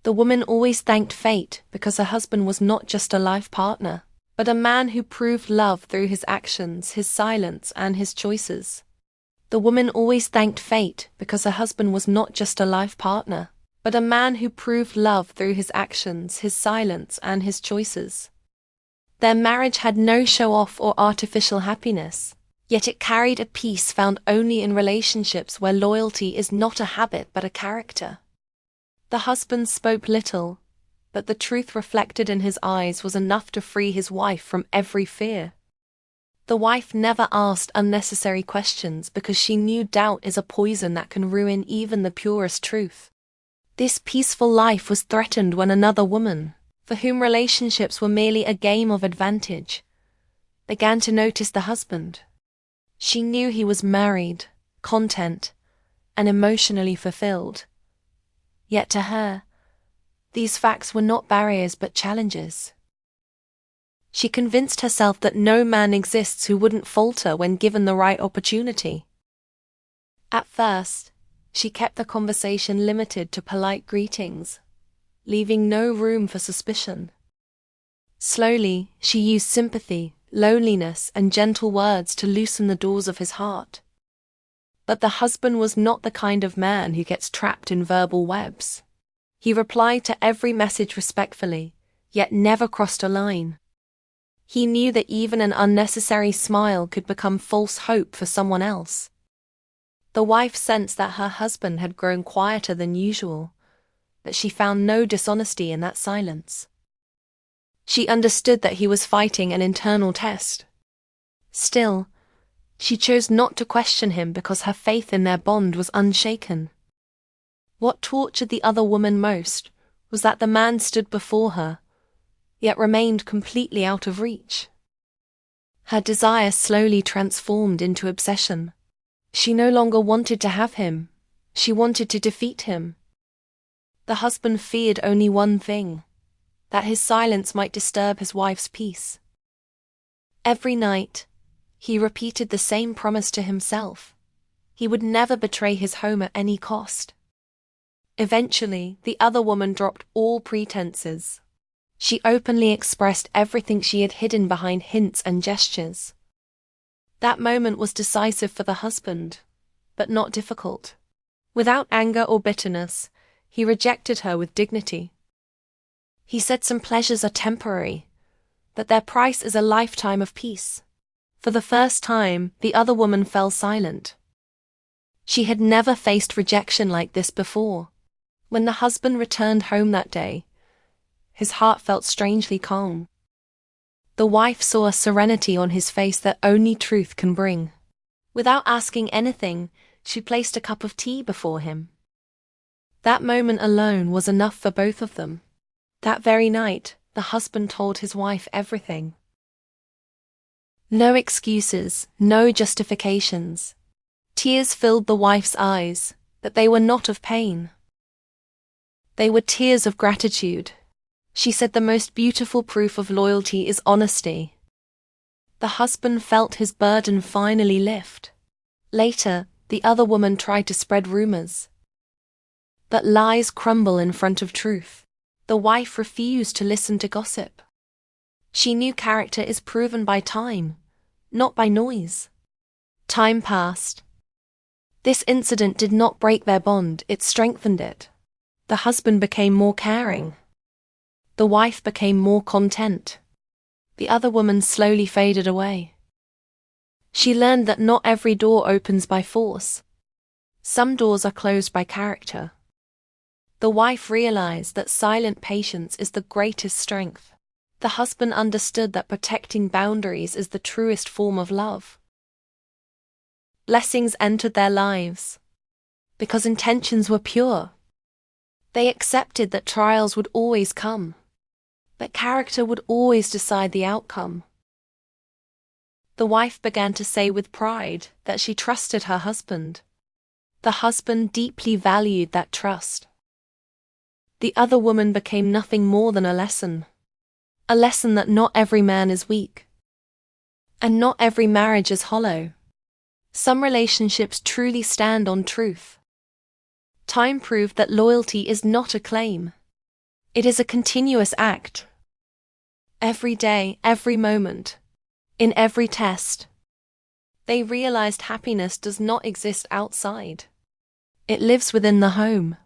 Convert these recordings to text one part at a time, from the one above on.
The woman always thanked fate because her husband was not just a life partner, but a man who proved love through his actions, his silence, and his choices. The woman always thanked fate because her husband was not just a life partner, but a man who proved love through his actions, his silence, and his choices. Their marriage had no show-off or artificial happiness, yet it carried a peace found only in relationships where loyalty is not a habit but a character. The husband spoke little, but the truth reflected in his eyes was enough to free his wife from every fear. The wife never asked unnecessary questions because she knew doubt is a poison that can ruin even the purest truth. This peaceful life was threatened when another woman, for whom relationships were merely a game of advantage, began to notice the husband. She knew he was married, content, and emotionally fulfilled. Yet to her, these facts were not barriers but challenges. She convinced herself that no man exists who wouldn't falter when given the right opportunity. At first, she kept the conversation limited to polite greetings, leaving no room for suspicion. Slowly, she used sympathy, loneliness, and gentle words to loosen the doors of his heart. But the husband was not the kind of man who gets trapped in verbal webs. He replied to every message respectfully, yet never crossed a line. He knew that even an unnecessary smile could become false hope for someone else. The wife sensed that her husband had grown quieter than usual, but she found no dishonesty in that silence. She understood that he was fighting an internal test. Still, she chose not to question him because her faith in their bond was unshaken. What tortured the other woman most was that the man stood before her, yet remained completely out of reach. Her desire slowly transformed into obsession. She no longer wanted to have him, she wanted to defeat him. The husband feared only one thing, that his silence might disturb his wife's peace. Every night, he repeated the same promise to himself. He would never betray his home at any cost. Eventually, the other woman dropped all pretenses. She openly expressed everything she had hidden behind hints and gestures. That moment was decisive for the husband, but not difficult. Without anger or bitterness, he rejected her with dignity. He said some pleasures are temporary, but their price is a lifetime of peace. For the first time, the other woman fell silent. She had never faced rejection like this before. When the husband returned home that day, his heart felt strangely calm. The wife saw a serenity on his face that only truth can bring. Without asking anything, she placed a cup of tea before him. That moment alone was enough for both of them. That very night, the husband told his wife everything. No excuses, no justifications. Tears filled the wife's eyes, but they were not of pain. They were tears of gratitude. She said the most beautiful proof of loyalty is honesty. The husband felt his burden finally lift. Later, the other woman tried to spread rumors. But lies crumble in front of truth. The wife refused to listen to gossip. She knew character is proven by time, not by noise. Time passed. This incident did not break their bond, it strengthened it. The husband became more caring. The wife became more content. The other woman slowly faded away. She learned that not every door opens by force. Some doors are closed by character. The wife realized that silent patience is the greatest strength. The husband understood that protecting boundaries is the truest form of love. Blessings entered their lives because intentions were pure. They accepted that trials would always come, but character would always decide the outcome. The wife began to say with pride that she trusted her husband. The husband deeply valued that trust. The other woman became nothing more than a lesson that not every man is weak, and not every marriage is hollow. Some relationships truly stand on truth. Time proved that loyalty is not a claim. It is a continuous act. Every day, every moment, in every test. They realized happiness does not exist outside. It lives within the home,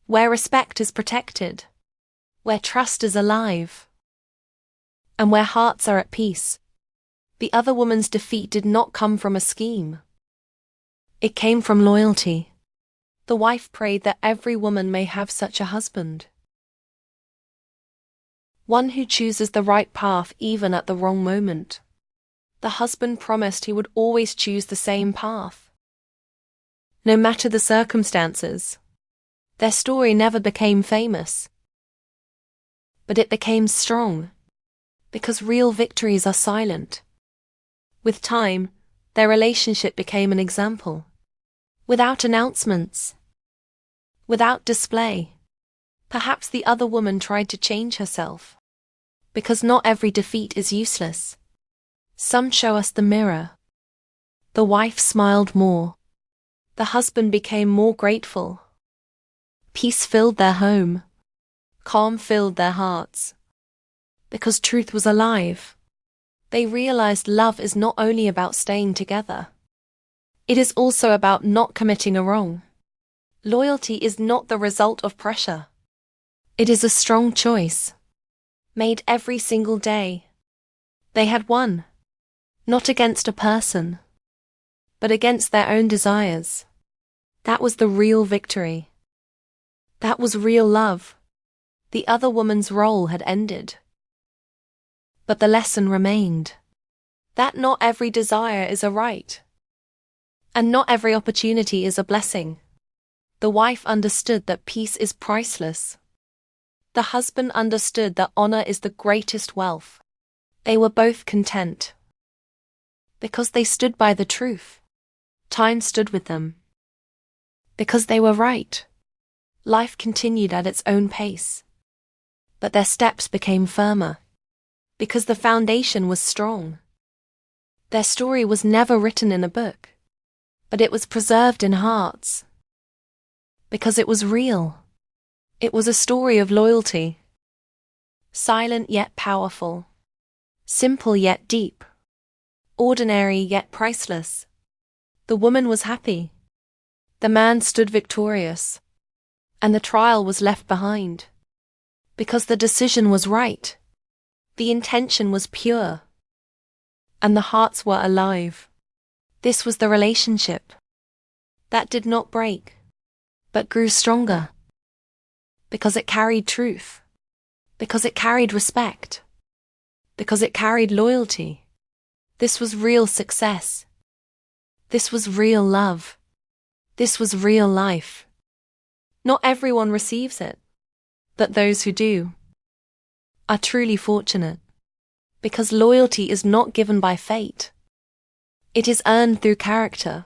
where respect is protected, where trust is alive, and where hearts are at peace. The other woman's defeat did not come from a scheme. It came from loyalty. The wife prayed that every woman may have such a husband. One who chooses the right path even at the wrong moment. The husband promised he would always choose the same path, no matter the circumstances. Their story never became famous, but it became strong, because real victories are silent. With time, their relationship became an example. Without announcements, without display. Perhaps the other woman tried to change herself, because not every defeat is useless. Some show us the mirror. The wife smiled more. The husband became more grateful. Peace filled their home. Calm filled their hearts. Because truth was alive. They realized love is not only about staying together. It is also about not committing a wrong. Loyalty is not the result of pressure. It is a strong choice, made every single day. They had won. Not against a person, but against their own desires. That was the real victory. That was real love. The other woman's role had ended. But the lesson remained. That not every desire is a right. And not every opportunity is a blessing. The wife understood that peace is priceless. The husband understood that honor is the greatest wealth. They were both content. Because they stood by the truth. Time stood with them. Because they were right. Life continued at its own pace. But their steps became firmer. Because the foundation was strong. Their story was never written in a book, but it was preserved in hearts. Because it was real. It was a story of loyalty. Silent yet powerful. Simple yet deep. Ordinary yet priceless. The woman was happy. The man stood victorious. And the trial was left behind. Because the decision was right. The intention was pure. And the hearts were alive. This was the relationship that did not break, but grew stronger. Because it carried truth. Because it carried respect. Because it carried loyalty. This was real success. This was real love. This was real life. Not everyone receives it, but those who do are truly fortunate. Because loyalty is not given by fate. It is earned through character.